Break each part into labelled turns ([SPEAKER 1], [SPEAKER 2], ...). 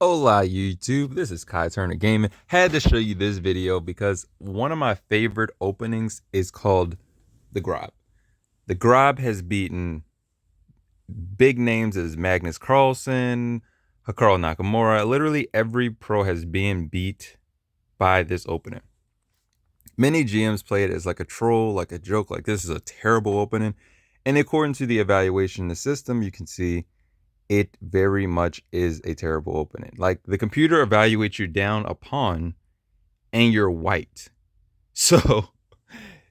[SPEAKER 1] Hola YouTube, this is Kai Turner Gaming. Had to show you this video because one of my favorite openings is called the Grob. The Grob has beaten big names as Magnus Carlsen, Hikaru Nakamura. Literally every pro has been beat by this opening. Many GMs play it as like a troll, like a joke, like this is a terrible opening. And according to the evaluation in the system, you can see it very much is a terrible opening. Like the computer evaluates you down a pawn and you're white. So,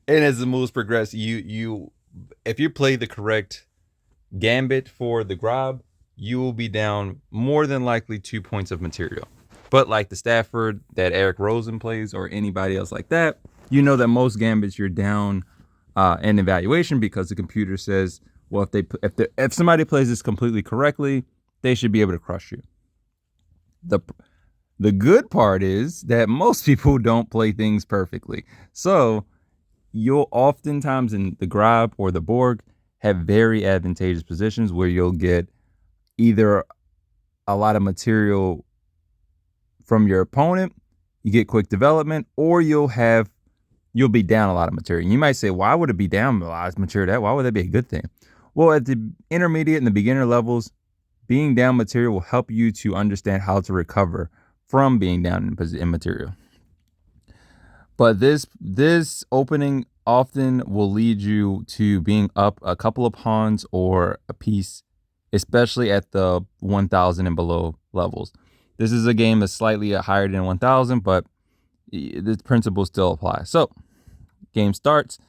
[SPEAKER 1] and as the moves progress, you if you play the correct gambit for the Grob, you will be down more than likely 2 points of material. But like the Stafford that Eric Rosen plays or anybody else like that, you know that most gambits you're down in evaluation because the computer says, well, if somebody plays this completely correctly, they should be able to crush you. The the good part is that most people don't play things perfectly. So you'll oftentimes in the Grob or the Borg have very advantageous positions where you'll get either a lot of material from your opponent, you get quick development, or you'll be down a lot of material. You might say, why would it be down a lot of material? Why would that be a good thing? Well, at the intermediate and the beginner levels, being down material will help you to understand how to recover from being down in material. But this opening often will lead you to being up a couple of pawns or a piece, especially at the 1,000 and below levels. This is a game that's slightly higher than 1,000, but the principles still apply. So, game starts.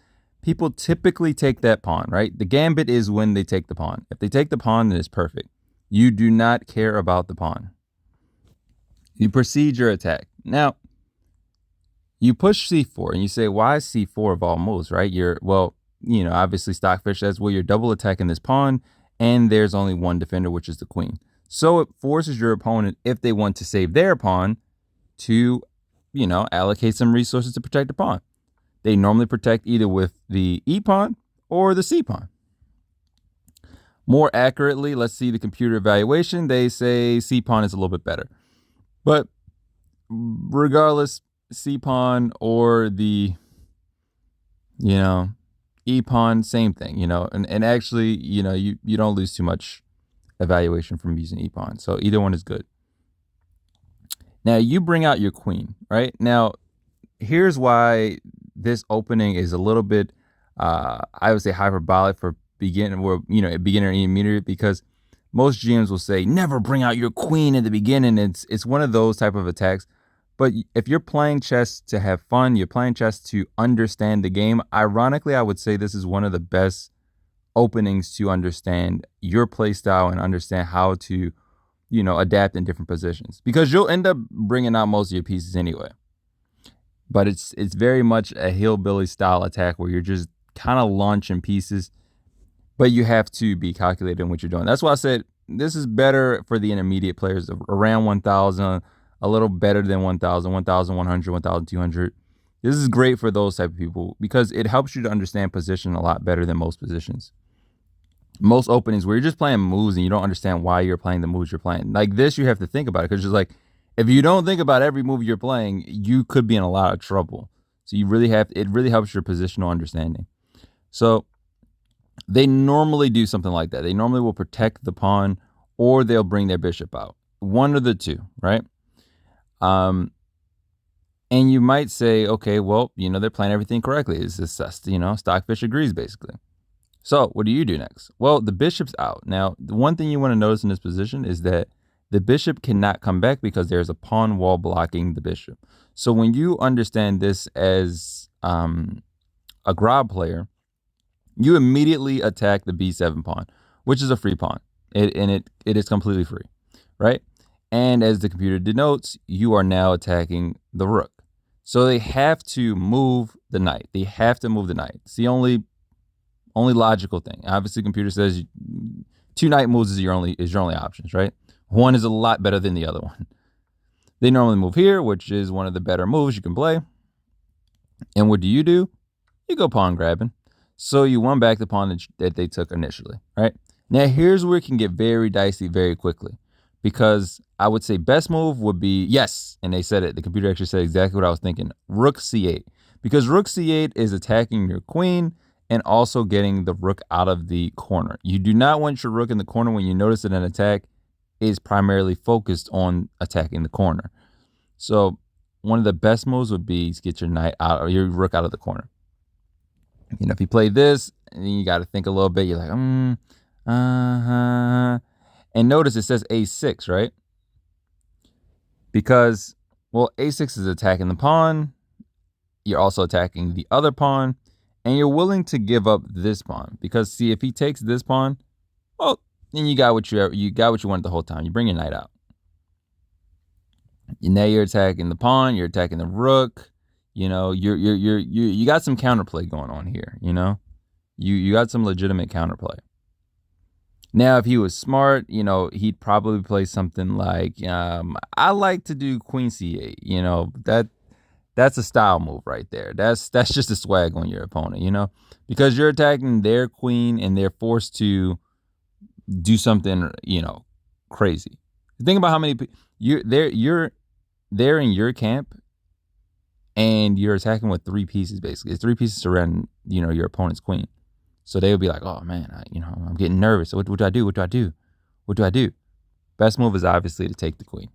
[SPEAKER 1] People typically take that pawn, right? The gambit is when they take the pawn. If they take the pawn, then it's perfect. You do not care about the pawn. You proceed your attack. Now, you push c4 and you say, why c4 of all moves, right? Obviously Stockfish says, well, you're double attacking this pawn and there's only one defender, which is the queen. So it forces your opponent, if they want to save their pawn, to, allocate some resources to protect the pawn. They normally protect either with the e pawn or the c pawn. More accurately, let's see the computer evaluation. They say c pawn is a little bit better. But regardless, c pawn or the, e pawn, same thing, and actually, you don't lose too much evaluation from using e pawn. So either one is good. Now you bring out your queen, right? Now, here's why this opening is a little bit, I would say, hyperbolic for beginner and intermediate, because most GMs will say never bring out your queen at the beginning. It's one of those type of attacks. But if you're playing chess to have fun, you're playing chess to understand the game. Ironically, I would say this is one of the best openings to understand your play style and understand how to, adapt in different positions, because you'll end up bringing out most of your pieces anyway. But it's very much a hillbilly style attack where you're just kind of launching pieces, but you have to be calculated in what you're doing. That's why I said this is better for the intermediate players around 1,000, a little better than 1,000, 1,100, 1,200. This is great for those type of people because it helps you to understand position a lot better than most positions. Most openings where you're just playing moves and you don't understand why you're playing the moves you're playing. Like this, you have to think about it, because just like, if you don't think about every move you're playing, you could be in a lot of trouble. So it really helps your positional understanding. So they normally do something like that. They normally will protect the pawn or they'll bring their bishop out. One of the two, right? And you might say, okay, well, they're playing everything correctly. It's just, Stockfish agrees basically. So what do you do next? Well, the bishop's out. Now, the one thing you want to notice in this position is that the bishop cannot come back because there's a pawn wall blocking the bishop. So when you understand this as a Grob player, you immediately attack the b7 pawn, which is a free pawn. It is completely free, right? And as the computer denotes, you are now attacking the rook. So they have to move the knight. It's the only logical thing. Obviously, computer says two knight moves is your only options, right? One is a lot better than the other one. They normally move here, which is one of the better moves you can play. And what do? You go pawn grabbing. So you won back the pawn that they took initially, right? Now here's where it can get very dicey very quickly, because I would say best move would be, yes, and they said it. The computer actually said exactly what I was thinking. Rook c8, because rook c8 is attacking your queen and also getting the rook out of the corner. You do not want your rook in the corner when you notice that an attack is primarily focused on attacking the corner. So one of the best moves would be to get your knight out or your rook out of the corner. You know, if you play this, and you got to think a little bit. You're like, and notice it says a6, right? Because, well, a6 is attacking the pawn. You're also attacking the other pawn, and you're willing to give up this pawn because, see, if he takes this pawn, well, then you got what you wanted the whole time. You bring your knight out. Now you're attacking the pawn. You're attacking the rook. You know, you got some counterplay going on here. You know, you got some legitimate counterplay. Now, if he was smart, you know, he'd probably play something like, I like to do queen c8. You know, that's a style move right there. That's just a swag on your opponent, you know, because you're attacking their queen and they're forced to do something, you know, crazy. Think about how many they're in your camp and you're attacking with 3 pieces, basically. It's 3 pieces around, you know, your opponent's queen. So they would be like, oh man, I'm getting nervous. So what do I do? What do I do? What do I do? Best move is obviously to take the queen.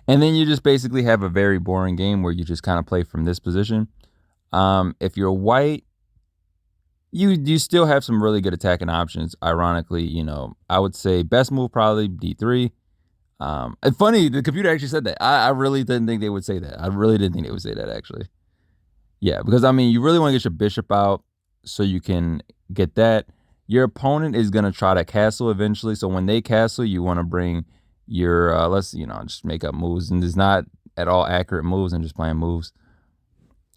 [SPEAKER 1] And then you just basically have a very boring game where you just kind of play from this position. If you're white, you still have some really good attacking options. Ironically, you know, I would say best move probably d3. And funny, the computer actually said that. I really didn't think they would say that. I really didn't think they would say that, actually. Yeah, because, I mean, you really want to get your bishop out so you can get that. Your opponent is going to try to castle eventually. So when they castle, you want to bring your, just make up moves. And it's not at all accurate moves. I'm just playing moves.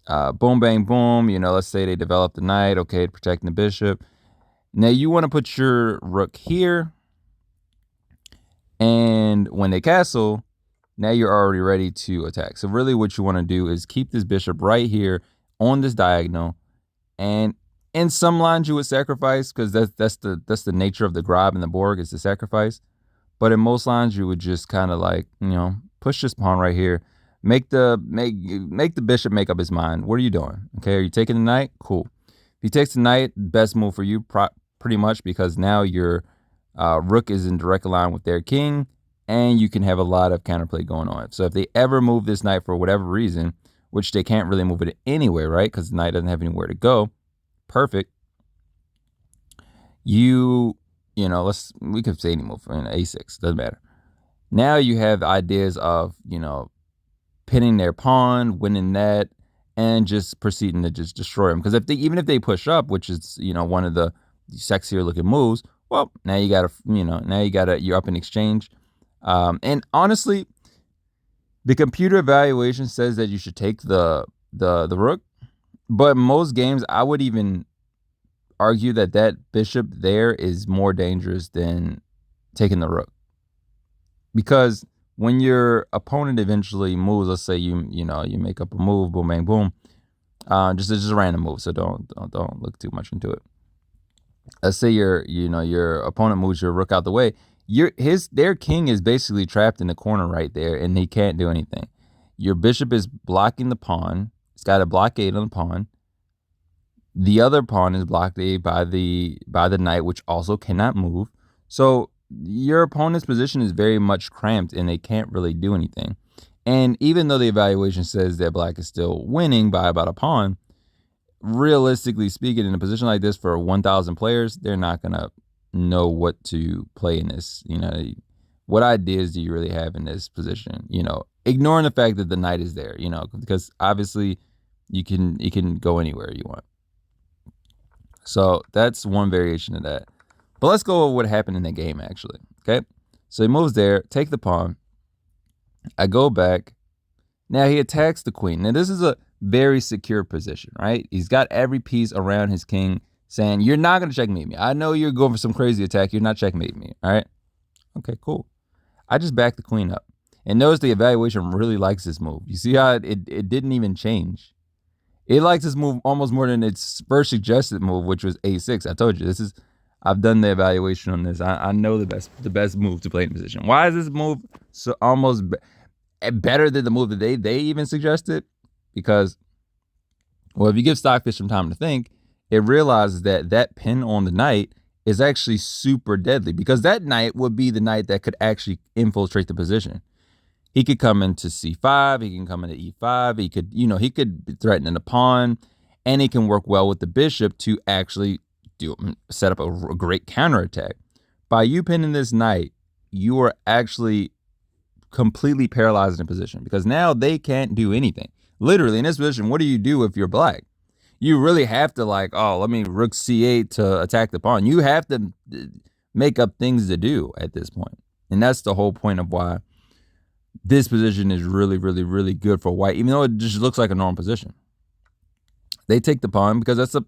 [SPEAKER 1] Boom, bang, boom. You know, let's say they develop the knight. Okay, protecting the bishop. Now you want to put your rook here. And when they castle, now you're already ready to attack. So really what you want to do is keep this bishop right here on this diagonal. And in some lines you would sacrifice, because that's the nature of the Grob and the Borg, is to sacrifice. But in most lines you would just kind of like, you know, push this pawn right here. Make the bishop make up his mind. What are you doing? Okay, are you taking the knight? Cool. If he takes the knight, best move for you, pretty much, because now your rook is in direct line with their king, and you can have a lot of counterplay going on. So if they ever move this knight for whatever reason, which they can't really move it anyway, right? Because the knight doesn't have anywhere to go. Perfect. We could say any move, a6, doesn't matter. Now you have ideas of, you know, pinning their pawn, winning that, and just proceeding to just destroy them. Because even if they push up, which is, you know, one of the sexier looking moves, well, now you're up in exchange. And honestly, the computer evaluation says that you should take the rook, but most games I would even argue that bishop there is more dangerous than taking the rook, because when your opponent eventually moves, let's say you make up a move, boom, bang, boom, just a random move, so don't look too much into it. Let's say your opponent moves your rook out the way. Their king is basically trapped in the corner right there, and he can't do anything. Your bishop is blocking the pawn. It's got a blockade on the pawn. The other pawn is blockaded by the knight, which also cannot move. So your opponent's position is very much cramped, and they can't really do anything. And even though the evaluation says that black is still winning by about a pawn, realistically speaking, in a position like this for 1,000 players, they're not gonna know what to play in this. You know, what ideas do you really have in this position? You know, ignoring the fact that the knight is there. You know, because obviously you can go anywhere you want. So that's one variation of that. But let's go over what happened in the game actually. Okay, so he moves there, take the pawn. I go back. Now he attacks the queen. Now this is a very secure position, right? He's got every piece around his king saying, you're not going to checkmate me. I know you're going for some crazy attack. You're not checkmating me, all right? Okay, cool. I just backed the queen up. And notice the evaluation really likes this move. You see how it didn't even change. It likes this move almost more than its first suggested move, which was a6. I told you, I've done the evaluation on this. I know the best move to play in position. Why is this move so almost better than the move that they even suggested? Because, well, if you give Stockfish some time to think, it realizes that pin on the knight is actually super deadly, because that knight would be the knight that could actually infiltrate the position. He could come into c5, he can come into e5, he could threaten the pawn, and he can work well with the bishop to actually set up a great counterattack. By you pinning this knight, you are actually completely paralyzed in a position, because now they can't do anything. Literally, in this position, what do you do if you're black? You really have to, like, oh, let me rook c8 to attack the pawn. You have to make up things to do at this point. And that's the whole point of why this position is really, really, really good for white, even though it just looks like a normal position. They take the pawn because that's a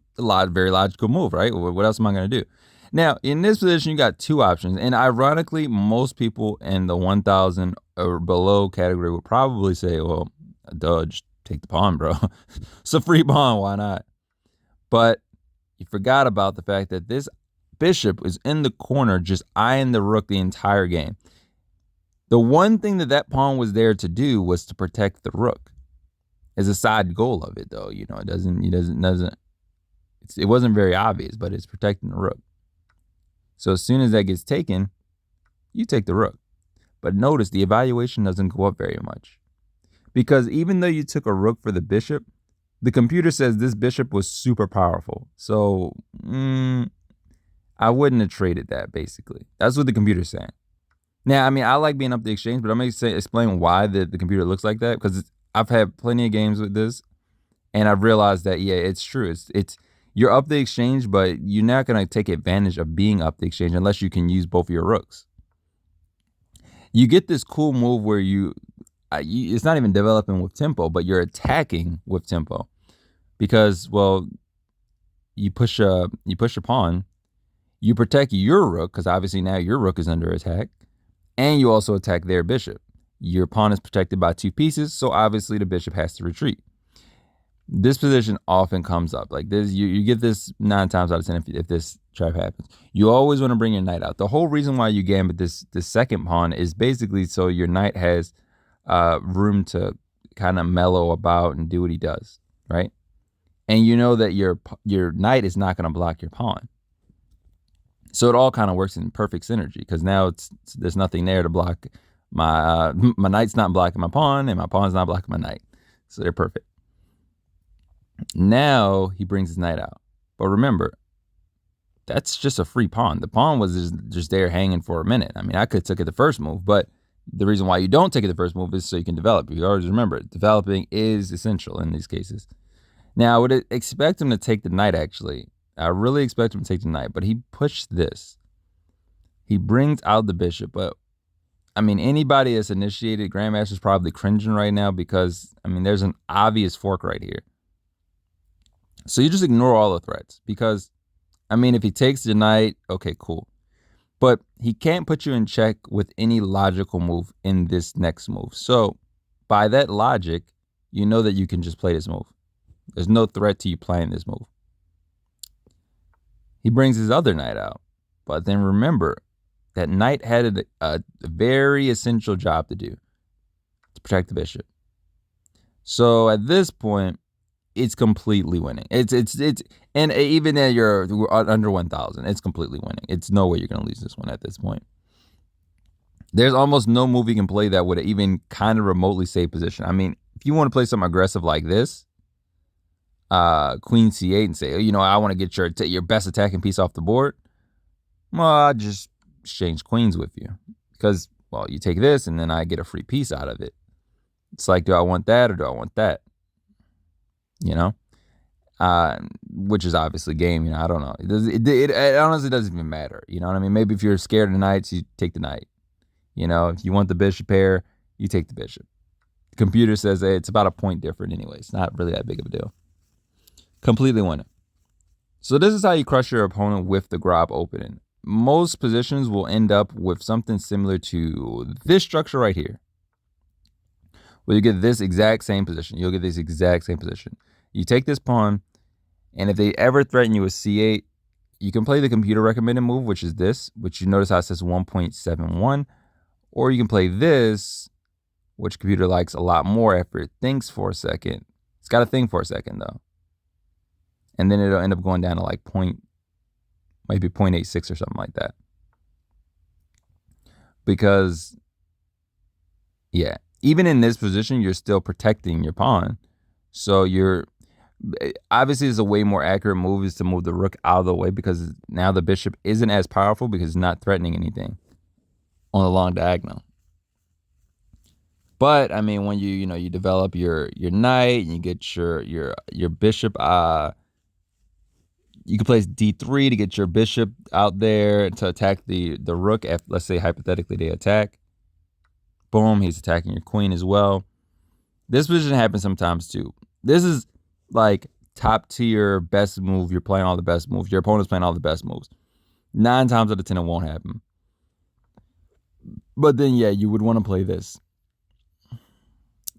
[SPEAKER 1] very logical move, right? What else am I going to do? Now, in this position, you got two options. And ironically, most people in the 1,000 or below category would probably say, well, duh, just take the pawn, bro. It's a free pawn, why not? But you forgot about the fact that this bishop is in the corner just eyeing the rook the entire game. The one thing that pawn was there to do was to protect the rook. As a side goal of it, though, it wasn't very obvious, but it's protecting the rook. So as soon as that gets taken, you take the rook. But notice the evaluation doesn't go up very much, because even though you took a rook for the bishop, the computer says this bishop was super powerful. So I wouldn't have traded that, basically. That's what the computer's saying. Now, I mean, I like being up the exchange, but I'm going to explain why the computer looks like that, because I've had plenty of games with this, and I've realized that, yeah, it's true. It's you're up the exchange, but you're not going to take advantage of being up the exchange unless you can use both of your rooks. You get this cool move where it's not even developing with tempo, but you're attacking with tempo, because, well, you push a pawn, you protect your rook, because obviously now your rook is under attack, and you also attack their bishop. Your pawn is protected by two pieces, so obviously the bishop has to retreat. This position often comes up like this. You get this 9 times out of 10 if this trap happens. You always want to bring your knight out. The whole reason why you gambit this second pawn is basically so your knight has room to kind of mellow about and do what he does, right? And you know that your knight is not going to block your pawn. So it all kind of works in perfect synergy, because now there's nothing there to block my knight's not blocking my pawn, and my pawn's not blocking my knight. So they're perfect. Now he brings his knight out. But remember, that's just a free pawn. The pawn was just there hanging for a minute. I mean, I could have took it the first move, but the reason why you don't take it the first move is so you can develop. You always remember, developing is essential in these cases. Now, I would expect him to take the knight, actually. I really expect him to take the knight, but he pushed this. He brings out the bishop, but I mean, anybody that's initiated Grandmaster's probably cringing right now, because, I mean, there's an obvious fork right here. So you just ignore all the threats, because, I mean, if he takes the knight, okay, cool. But he can't put you in check with any logical move in this next move. So by that logic, you know that you can just play this move. There's no threat to you playing this move. He brings his other knight out. But then remember, that knight had a very essential job to do, to protect the bishop. So at this point, it's completely winning. It's and even at you're under 1,000, it's completely winning. It's no way you're going to lose this one at this point. There's almost no move you can play that would even kind of remotely save position. I mean, if you want to play something aggressive like this, Queen C8, and say, I want to get your best attacking piece off the board, well, I'll just exchange queens with you, because, well, you take this and then I get a free piece out of it. It's like, do I want that or do I want that? Which is obviously game. I don't know. It honestly doesn't even matter. You know what I mean? Maybe if you're scared of the knights, you take the knight. If you want the bishop pair, you take the bishop. The computer says it's about a point different anyway. It's not really that big of a deal. Completely winning. So this is how you crush your opponent with the Grob opening. Most positions will end up with something similar to this structure right here, where you get this exact same position. You'll get this exact same position. You take this pawn, and if they ever threaten you with c8, you can play the computer recommended move, which is this, which you notice how it says 1.71, or you can play this, which computer likes a lot more after it thinks for a second. It's got to think for a second though, and then it'll end up going down to like maybe 0.86 or something like that. Because, yeah, even in this position, you're still protecting your pawn. So obviously it's a way more accurate move is to move the rook out of the way, because now the bishop isn't as powerful because it's not threatening anything on the long diagonal. But I mean, when you develop your knight and you get your bishop, you can place d3 to get your bishop out there to attack the rook. If, let's say hypothetically they attack, boom, he's attacking your queen as well. This position happens sometimes too. This is like top tier best move. You're playing all the best moves. Your opponent's playing all the best moves. 9 times out of 10 it won't happen. But then, yeah, you would want to play this.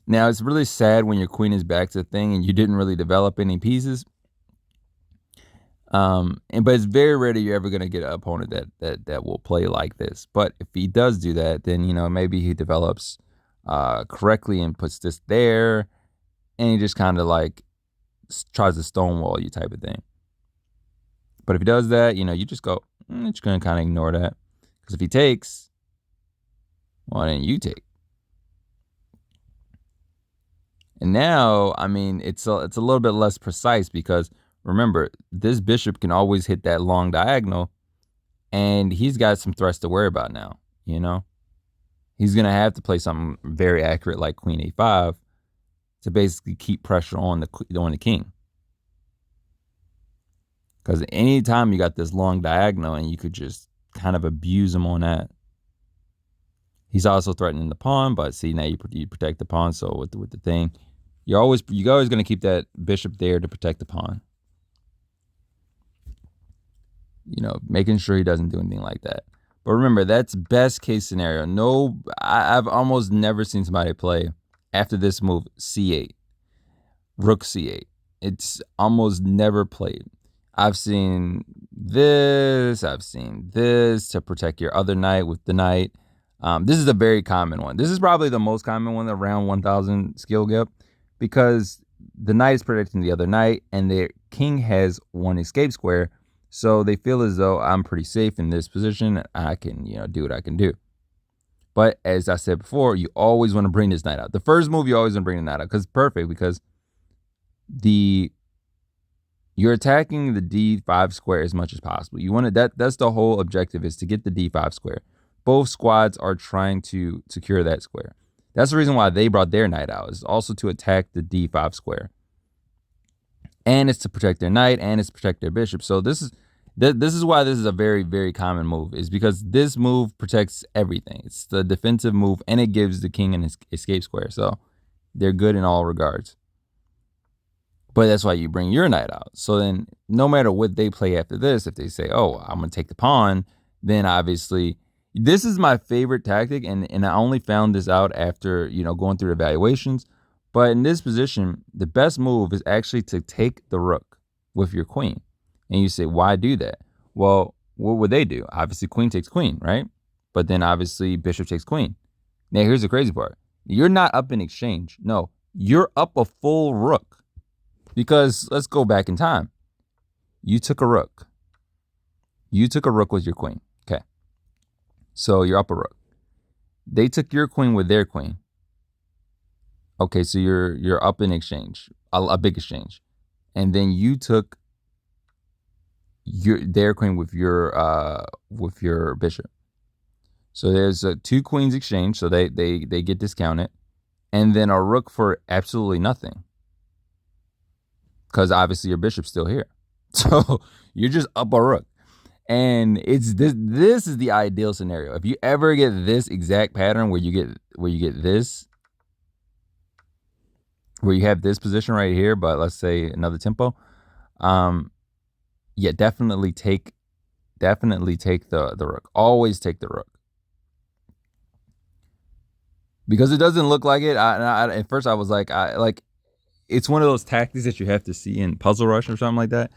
[SPEAKER 1] Now, it's really sad when your queen is back to the thing and you didn't really develop any pieces. But it's very rare that you're ever going to get an opponent that will play like this. But if he does do that, then, maybe he develops correctly and puts this there, and he just kind of like tries to stonewall you type of thing. But if he does that, you just go, you're just going to kind of ignore that. Because if he takes, well, then you take. And now, I mean, it's a little bit less precise because, remember, this bishop can always hit that long diagonal, and he's got some threats to worry about now, He's going to have to play something very accurate like queen a5 to basically keep pressure on the king. Because anytime you got this long diagonal and you could just kind of abuse him on that. He's also threatening the pawn, but see, now you protect the pawn, so with the thing, you're always going to keep that bishop there to protect the pawn. Making sure he doesn't do anything like that. But remember, that's best case scenario. No, I've almost never seen somebody play after this move c8, rook c8. It's almost never played. I've seen this to protect your other knight with the knight. This is a very common one. This is probably the most common one around 1,000 skill gap, because the knight is protecting the other knight and the king has one escape square. So they feel as though I'm pretty safe in this position. I can, do what I can do. But as I said before, you always want to bring this knight out. The first move, you always want to bring the knight out because it's perfect, because you're attacking the d5 square as much as possible. You want to, that's the whole objective, is to get the d5 square. Both squads are trying to secure that square. That's the reason why they brought their knight out, is also to attack the d5 square. And it's to protect their knight, and it's to protect their bishop. So this is why this is a very, very common move, is because this move protects everything. It's the defensive move, and it gives the king an escape square. So they're good in all regards. But that's why you bring your knight out. So then no matter what they play after this, if they say, oh, I'm going to take the pawn, then obviously this is my favorite tactic. And I only found this out after, going through the evaluations. But in this position, the best move is actually to take the rook with your queen. And you say, why do that? Well, what would they do? Obviously, queen takes queen, right? But then obviously bishop takes queen. Now, here's the crazy part. You're not up in exchange. No, you're up a full rook. Because let's go back in time. You took a rook. You took a rook with your queen. Okay. So you're up a rook. They took your queen with their queen. Okay, so you're up in exchange, a big exchange. And then you took their queen with your bishop. So there's a 2 queens exchange, so they get discounted, and then a rook for absolutely nothing, because obviously your bishop's still here. So you're just up a rook, and it's this is the ideal scenario. If you ever get this exact pattern where you get this, where you have this position right here, but let's say another tempo, yeah, definitely take the rook. Always take the rook, because it doesn't look like it. At first I was like, it's one of those tactics that you have to see in Puzzle Rush or something like that,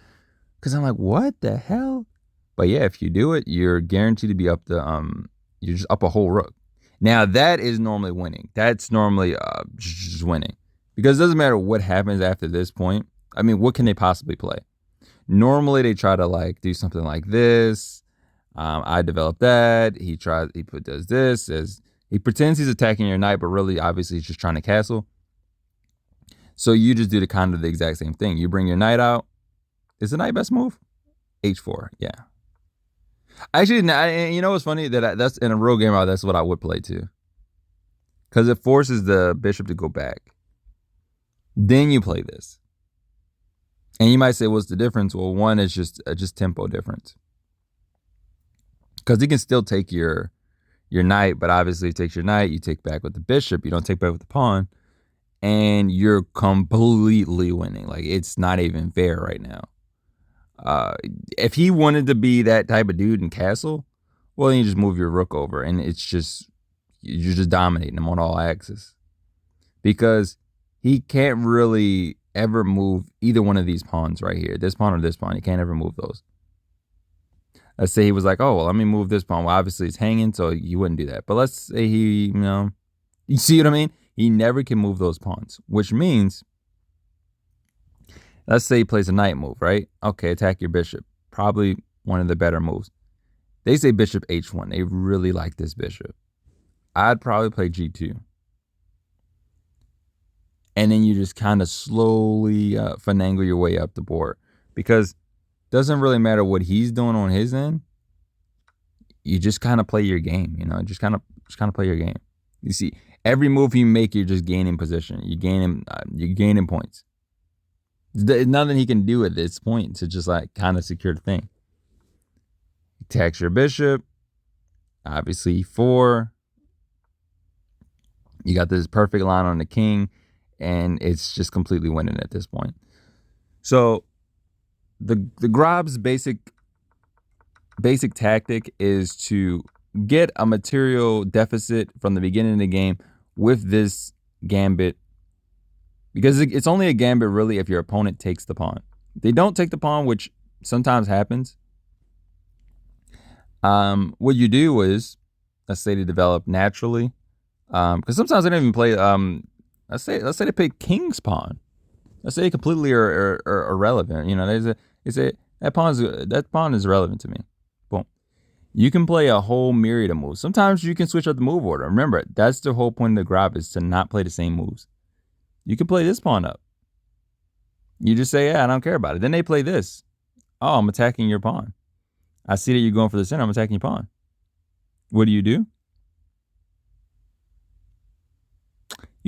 [SPEAKER 1] because I'm like, what the hell? But yeah, if you do it, you're guaranteed to be up you're just up a whole rook. Now that is normally winning. That's normally just winning. Because it doesn't matter what happens after this point. I mean, what can they possibly play? Normally they try to like do something like this. I developed that. Does this as he pretends he's attacking your knight, but really obviously he's just trying to castle. So you just do the kind of the exact same thing. You bring your knight out. Is the knight best move? H4, yeah. Actually, you know what's funny? That's in a real game, that's what I would play too. Because it forces the bishop to go back. Then you play this. And you might say, what's the difference? Well, one is just tempo difference. Because he can still take your knight, but obviously he takes your knight, you take back with the bishop, you don't take back with the pawn, and you're completely winning. Like, it's not even fair right now. If he wanted to be that type of dude in castle, well, then you just move your rook over, and you're just dominating him on all axes. Because he can't really ever move either one of these pawns right here, this pawn or this pawn. He can't ever move those. Let's say he was like, oh, well, let me move this pawn. Well, obviously it's hanging, so you wouldn't do that. But let's say he, you see what I mean? He never can move those pawns, which means, let's say he plays a knight move, right? Okay, attack your bishop. Probably one of the better moves. They say bishop h1. They really like this bishop. I'd probably play g2. And then you just kind of slowly finagle your way up the board. Because it doesn't really matter what he's doing on his end. You just kind of play your game, just kind of play your game. You see, every move you make, you're just gaining position. You're gaining points. There's nothing he can do at this point to just like kind of secure the thing. Attacks your bishop. Obviously, e4. You got this perfect line on the king, and it's just completely winning at this point. So the Grob's basic tactic is to get a material deficit from the beginning of the game with this gambit, because it's only a gambit really if your opponent takes the pawn. If they don't take the pawn, which sometimes happens, what you do is, let's say they develop naturally, because sometimes they don't even play, let's say they play king's pawn. Let's say they completely are irrelevant. They say that pawn is irrelevant to me. Boom. You can play a whole myriad of moves. Sometimes you can switch up the move order. Remember, that's the whole point of the Grob, is to not play the same moves. You can play this pawn up. You just say, yeah, I don't care about it. Then they play this. Oh, I'm attacking your pawn. I see that you're going for the center. I'm attacking your pawn. What do? You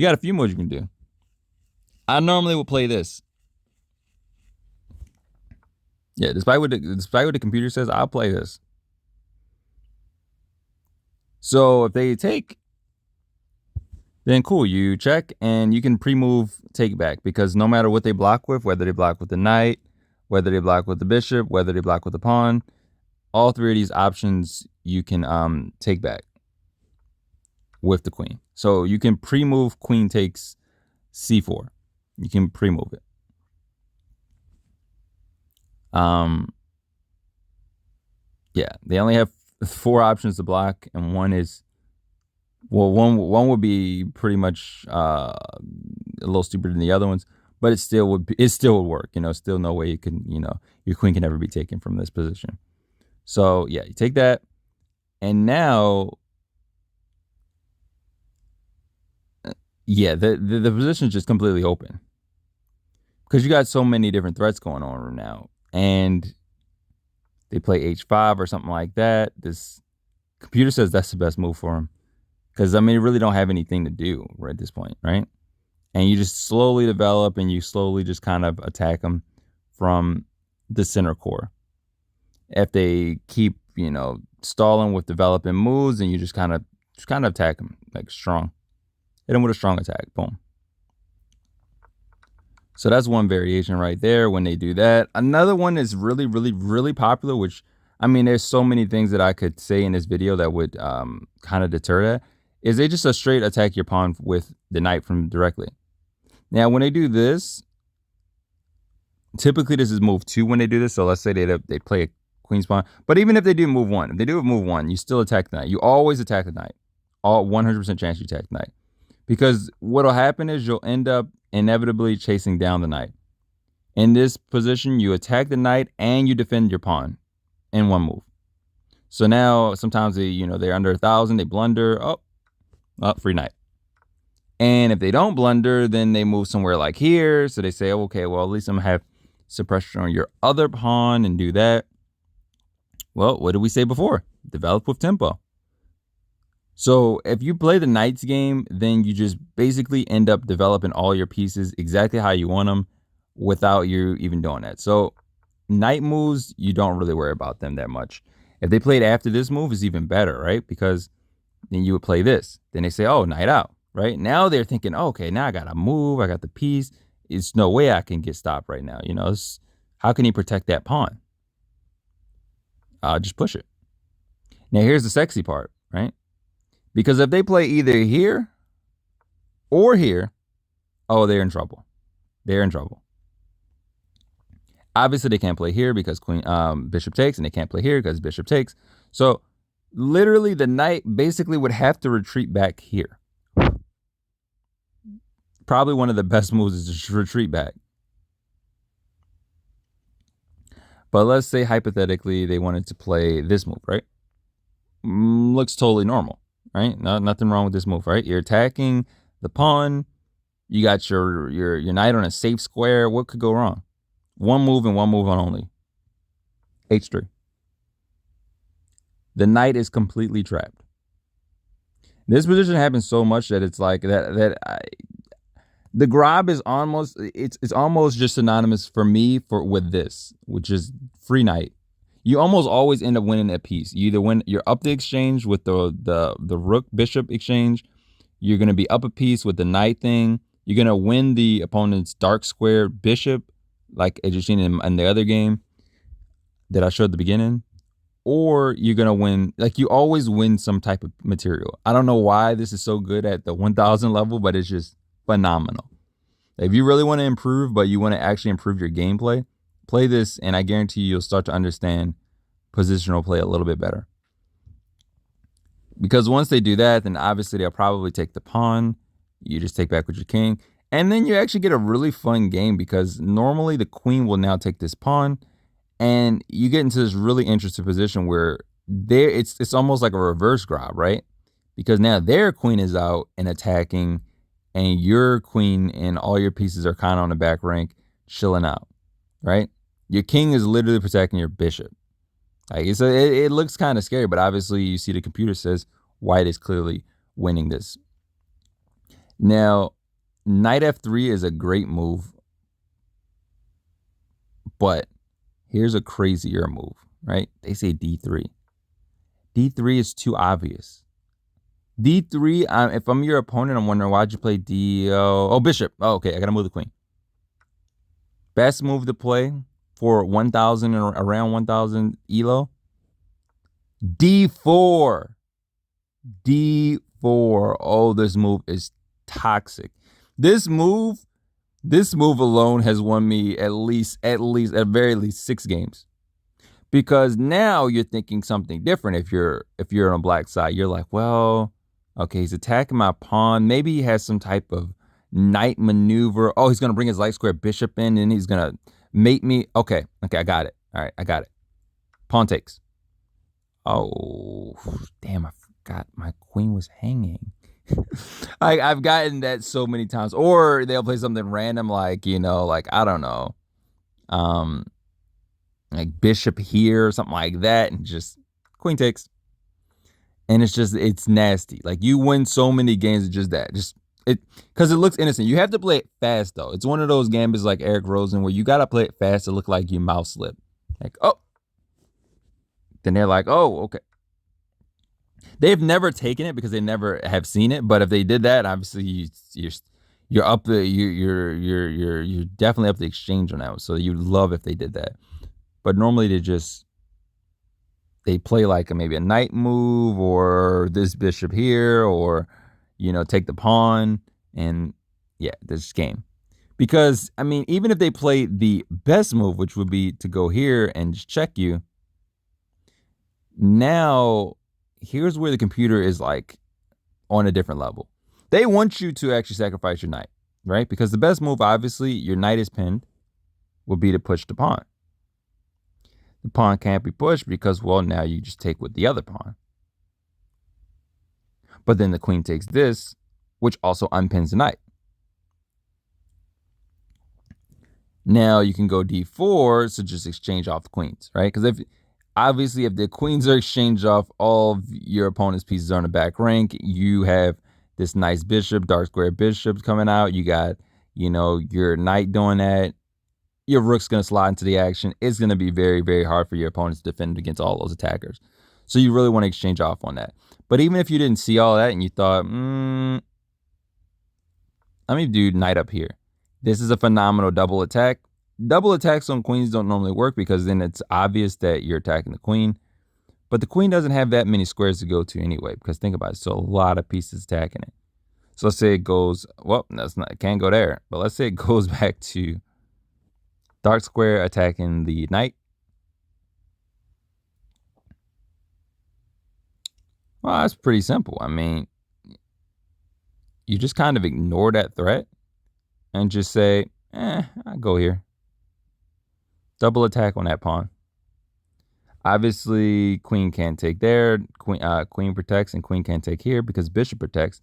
[SPEAKER 1] got a few moves you can do. I normally would play this. Yeah, despite what the computer says, I'll play this. So if they take, then cool, you check and you can pre-move take back, because no matter what they block with, whether they block with the knight, whether they block with the bishop, whether they block with the pawn, all three of these options you can take back with the queen. So you can pre-move queen takes c4. You can pre-move it. Yeah, they only have 4 options to block, and one is, well, one would be pretty much a little stupider than the other ones, but it still would work. Still no way you can, your queen can never be taken from this position. So yeah, you take that, and now, yeah, the position is just completely open, because you got so many different threats going on right now, and they play h5 or something like that. This computer says that's the best move for them, because I mean, you really don't have anything to do right at this point, right? And you just slowly develop, and you slowly just kind of attack them from the center core. If they keep, stalling with developing moves, and you just kind of attack them like strong. Hit them with a strong attack. Boom. So that's one variation right there when they do that. Another one is really, really, really popular, which, I mean, there's so many things that I could say in this video that would kind of deter that, is they just a straight attack your pawn with the knight from directly. Now, when they do this, typically this is move 2 when they do this. So let's say they play a queen's pawn. But even if they do move one, if they do move one, you still attack the knight. You always attack the knight. All 100% chance you attack the knight. Because what'll happen is you'll end up inevitably chasing down the knight. In this position, you attack the knight and you defend your pawn in one move. So now sometimes they're under 1,000, they blunder. Oh, free knight. And if they don't blunder, then they move somewhere like here. So they say, oh, okay, well, at least I'm going to have suppression on your other pawn and do that. Well, what did we say before? Develop with tempo. So if you play the knight's game, then you just basically end up developing all your pieces exactly how you want them without you even doing that. So knight moves, you don't really worry about them that much. If they played after this move, it's even better, right? Because then you would play this. Then they say, oh, knight out, right? Now they're thinking, oh, okay, now I got to move. I got the piece. It's no way I can get stopped right now. How can he protect that pawn? I'll just push it. Now, here's the sexy part, right? Because if they play either here or here, oh, they're in trouble. They're in trouble. Obviously, they can't play here because bishop takes, and they can't play here because bishop takes. So literally, the knight basically would have to retreat back here. Probably one of the best moves is just retreat back. But let's say hypothetically they wanted to play this move, right? Looks totally normal, right? Nothing wrong with this move, right? You're attacking the pawn. You got your knight on a safe square. What could go wrong? One move and one move on only. H3. The knight is completely trapped. This position happens so much that it's like the Grob is almost just synonymous for me with this, which is free knight. You almost always end up winning a piece. You either win, you're up the exchange with the rook bishop exchange. You're gonna be up a piece with the knight thing. You're gonna win the opponent's dark square bishop, like as you've seen in the other game that I showed at the beginning. Or you're gonna win, like you always win some type of material. I don't know why this is so good at the 1,000 level, but it's just phenomenal. If you really want to improve, but you want to actually improve your gameplay, play this, and I guarantee you'll start to understand positional play a little bit better. Because once they do that, then obviously they'll probably take the pawn. You just take back with your king. And then you actually get a really fun game because normally the queen will now take this pawn. And you get into this really interesting position where it's almost like a reverse Grob, right? Because now their queen is out and attacking, and your queen and all your pieces are kind of on the back rank, chilling out, right? Your king is literally protecting your bishop. Like it looks kind of scary, but obviously you see the computer says white is clearly winning this. Now, knight f3 is a great move, but here's a crazier move, right? They say d3. D3 is too obvious. D3, if I'm your opponent, I'm wondering why'd you play bishop. Oh, okay, I gotta move the queen. Best move to play for 1,000 and around 1,000 elo. D4. D4. Oh, this move is toxic. This move alone has won me at very least 6 games. Because now you're thinking something different. If you're on a black side, you're like, well, okay, he's attacking my pawn. Maybe he has some type of knight maneuver. Oh, he's gonna bring his light square bishop in, and he's gonna mate me. Okay, I got it. All right, I got it. Pawn takes. Oh, damn! I forgot my queen was hanging. I've gotten that so many times. Or they'll play something random, like I don't know, like bishop here or something like that, and just queen takes. And it's nasty. Like you win so many games of just that. Because it looks innocent. You have to play it fast though. It's one of those gambits like Eric Rosen where you gotta play it fast to look like you mouse slip. Like, oh. Then they're like, oh, okay. They've never taken it because they never have seen it. But if they did that, obviously you're up the you're definitely up the exchange on that. So you'd love if they did that. But normally they play like maybe a knight move or this bishop here, or take the pawn, and yeah, this game. Because I mean, even if they play the best move, which would be to go here and just check you, Now, here's where the computer is like on a different level. They want you to actually sacrifice your knight, right? Because the best move, obviously, your knight is pinned, would be to push the pawn. The pawn can't be pushed because, well, now you just take with the other pawn. But then the queen takes this, which also unpins the knight. Now you can go d4, so just exchange off the queens, right? Because if the queens are exchanged off, all of your opponent's pieces are in the back rank. You have this nice bishop, dark square bishop coming out. You got, your knight doing that. Your rook's going to slide into the action. It's going to be very, very hard for your opponents to defend against all those attackers. So you really want to exchange off on that. But even if you didn't see all that and you thought, let me do knight up here. This is a phenomenal double attack. Double attacks on queens don't normally work because then it's obvious that you're attacking the queen. But the queen doesn't have that many squares to go to anyway, because think about it. So a lot of pieces attacking it. So let's say it goes, it can't go there. But let's say it goes back to dark square attacking the knight. Well, that's pretty simple. I mean, you just kind of ignore that threat and just say, I'll go here. Double attack on that pawn. Obviously, queen can't take there. Queen protects and queen can't take here because bishop protects.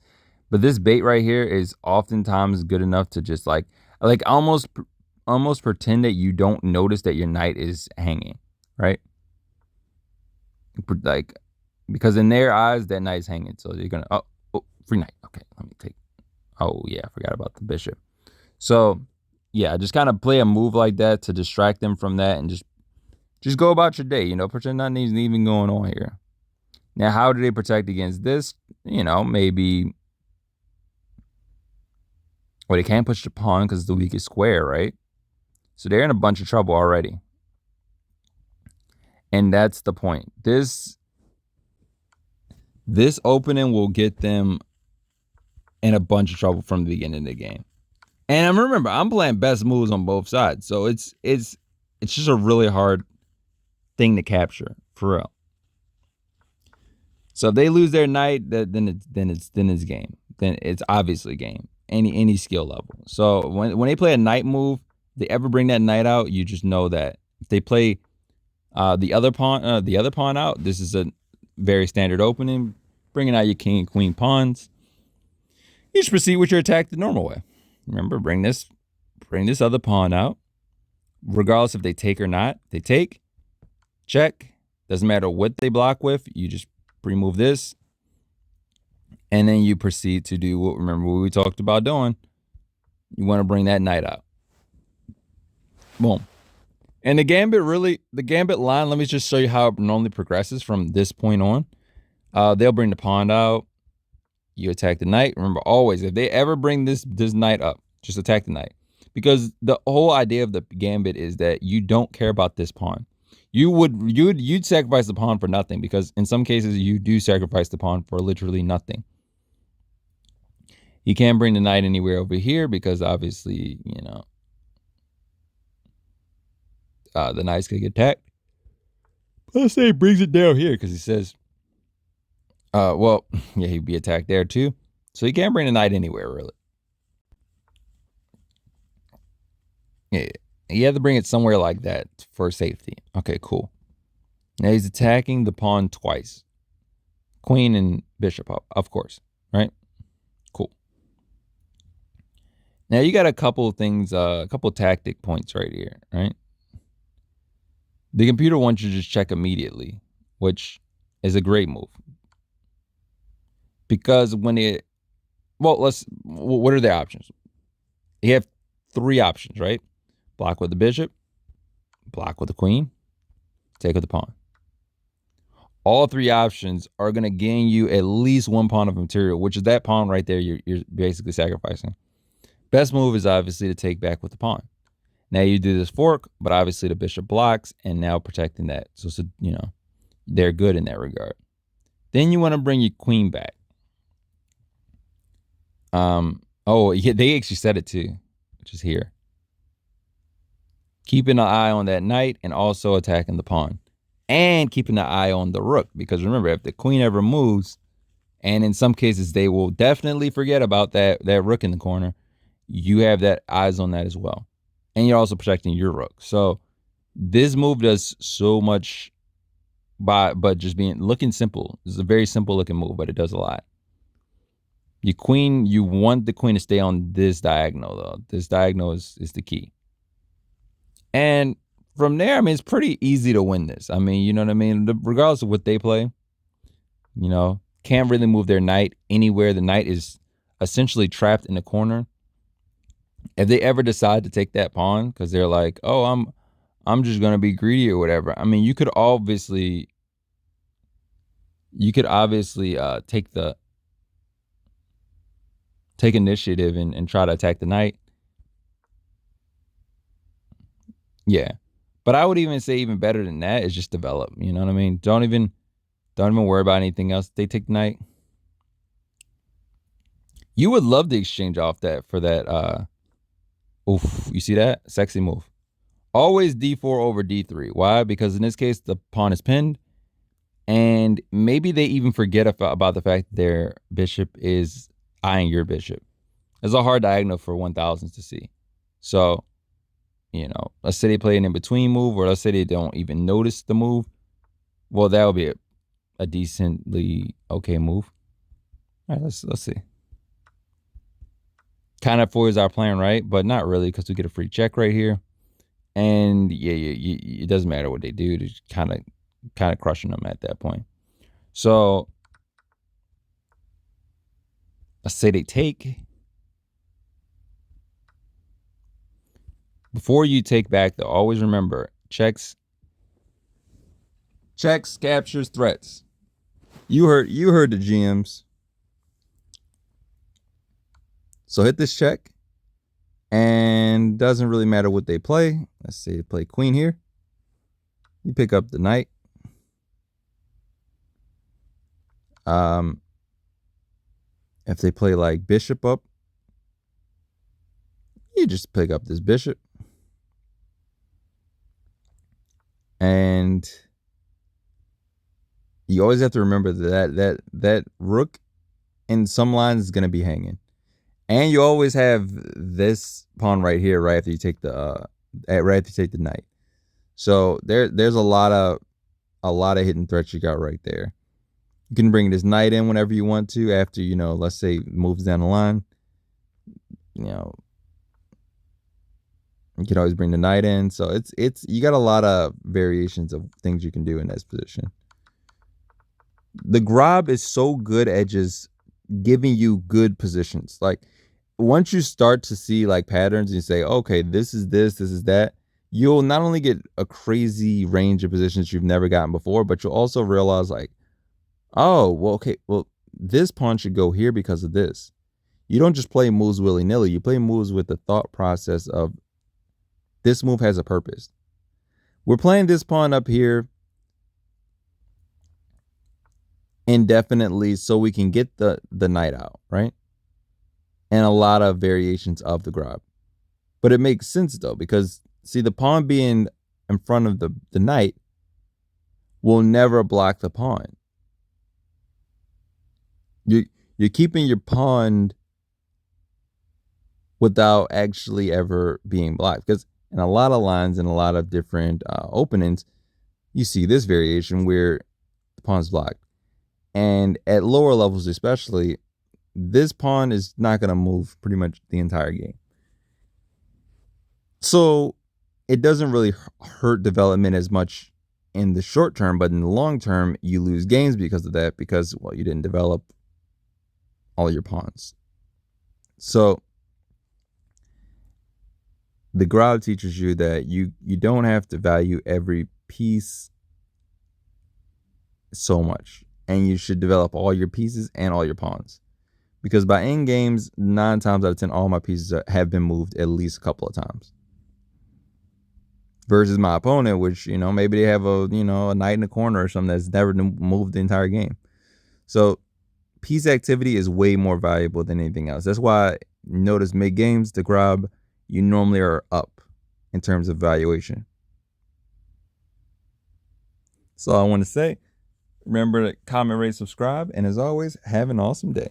[SPEAKER 1] But this bait right here is oftentimes good enough to just like almost pretend that you don't notice that your knight is hanging, right? Like, because in their eyes, that knight's hanging. So you're going to, free knight. Okay, let me take, oh yeah, I forgot about the bishop. So yeah, just kind of play a move like that to distract them from that and just go about your day, pretend nothing's even going on here. Now, how do they protect against this? Maybe, well, they can't push the pawn because it's the weakest square, right? So they're in a bunch of trouble already. And that's the point. This opening will get them in a bunch of trouble from the beginning of the game. And remember, I'm playing best moves on both sides. So it's just a really hard thing to capture, for real. So if they lose their knight, then it's game. Then it's obviously game. Any skill level. So when they play a knight move, if they ever bring that knight out, you just know that if they play the other pawn out, this is a very standard opening. Bringing out your king and queen pawns. You just proceed with your attack the normal way. Remember, bring this other pawn out. Regardless if they take or not, they take. Check. Doesn't matter what they block with. You just remove this. And then you proceed to do what we talked about doing. You want to bring that knight out. Boom. And the gambit line, let me just show you how it normally progresses from this point on. They'll bring the pawn out. You attack the knight. Remember, always, if they ever bring this knight up, just attack the knight. Because the whole idea of the gambit is that you don't care about this pawn. You'd sacrifice the pawn for nothing, because in some cases you do sacrifice the pawn for literally nothing. You can't bring the knight anywhere over here because obviously, the knight's gonna get attacked. Let's say he brings it down here because he says, he'd be attacked there too. So you can't bring the knight anywhere, really. Yeah, you have to bring it somewhere like that for safety. Okay, cool. Now he's attacking the pawn twice. Queen and bishop up, of course, right? Cool. Now you got a couple of things, a couple of tactic points right here, right? The computer wants you to just check immediately, which is a great move. Because what are their options? You have 3 options, right? Block with the bishop, block with the queen, take with the pawn. All 3 options are going to gain you at least 1 pawn of material, which is that pawn right there you're basically sacrificing. Best move is obviously to take back with the pawn. Now you do this fork, but obviously the bishop blocks and now protecting that. So they're good in that regard. Then you want to bring your queen back. They actually said it too, which is here. Keeping an eye on that knight and also attacking the pawn. and keeping an eye on the rook. Because remember, if the queen ever moves, and in some cases they will definitely forget about that rook in the corner, you have that eyes on that as well. And you're also protecting your rook. So this move does so much but just being looking simple. It's a very simple looking move, but it does a lot. Your queen, you want the queen to stay on this diagonal though. This diagonal is the key. And from there, I mean, it's pretty easy to win this. I mean, you know what I mean? Regardless of what they play, you know, can't really move their knight anywhere. The knight is essentially trapped in the corner. If they ever decide to take that pawn because they're like, oh, I'm just gonna be greedy or whatever. I mean, you could obviously take initiative and try to attack the knight. Yeah. But I would even say even better than that is just develop. You know what I mean? Don't even worry about anything else. They take the knight. You would love to exchange off that for that. Oof, you see that? Sexy move. Always d4 over d3. Why? Because in this case, the pawn is pinned. And maybe they even forget about the fact that their bishop is eyeing your bishop. It's a hard diagonal for 1000s to see. So, you know, let's say they play an in-between move, or let's say they don't even notice the move. Well, that would be a decently okay move. All right, let's see. Kind of foils our plan, right? But not really, because we get a free check right here. And yeah, it doesn't matter what they do. It's kind of crushing them at that point. So let's say they take. Before you take back, though, always remember checks, captures, threats. You heard the GMs. So hit this check, and doesn't really matter what they play. Let's say they play queen here. You pick up the knight. If they play like bishop up, you just pick up this bishop. And you always have to remember that rook in some lines is going to be hanging. And you always have this pawn right here, right after you take the knight. So there's a lot of hidden threats you got right there. You can bring this knight in whenever you want to after, you know, let's say moves down the line. You know, you can always bring the knight in. So it's you got a lot of variations of things you can do in this position. The Grob is so good at just giving you good positions. Like once you start to see like patterns and you say, okay, this is that, you'll not only get a crazy range of positions you've never gotten before, but you'll also realize like, oh, well, okay, well, this pawn should go here because of this. You don't just play moves willy-nilly. You play moves with the thought process of this move has a purpose. We're playing this pawn up here indefinitely so we can get the knight out, right? And a lot of variations of the Grob. But it makes sense though, because see, the pawn being in front of the knight will never block the pawn. You're keeping your pawn without actually ever being blocked. Because in a lot of lines and a lot of different openings, you see this variation where the pawn's blocked. And at lower levels especially, this pawn is not going to move pretty much the entire game. So it doesn't really hurt development as much in the short term, but in the long term, you lose games because of that, because, well, you didn't develop all your pawns. So the Grob teaches you that you don't have to value every piece so much, and you should develop all your pieces and all your pawns. Because by end games, 9 times out of 10, all my pieces have been moved at least a couple of times. Versus my opponent, which, you know, maybe they have a knight in the corner or something that's never moved the entire game. So piece activity is way more valuable than anything else. That's why, notice mid games, the Grob, you normally are up in terms of valuation. That's all I want to say. Remember to comment, rate, subscribe, and as always, have an awesome day.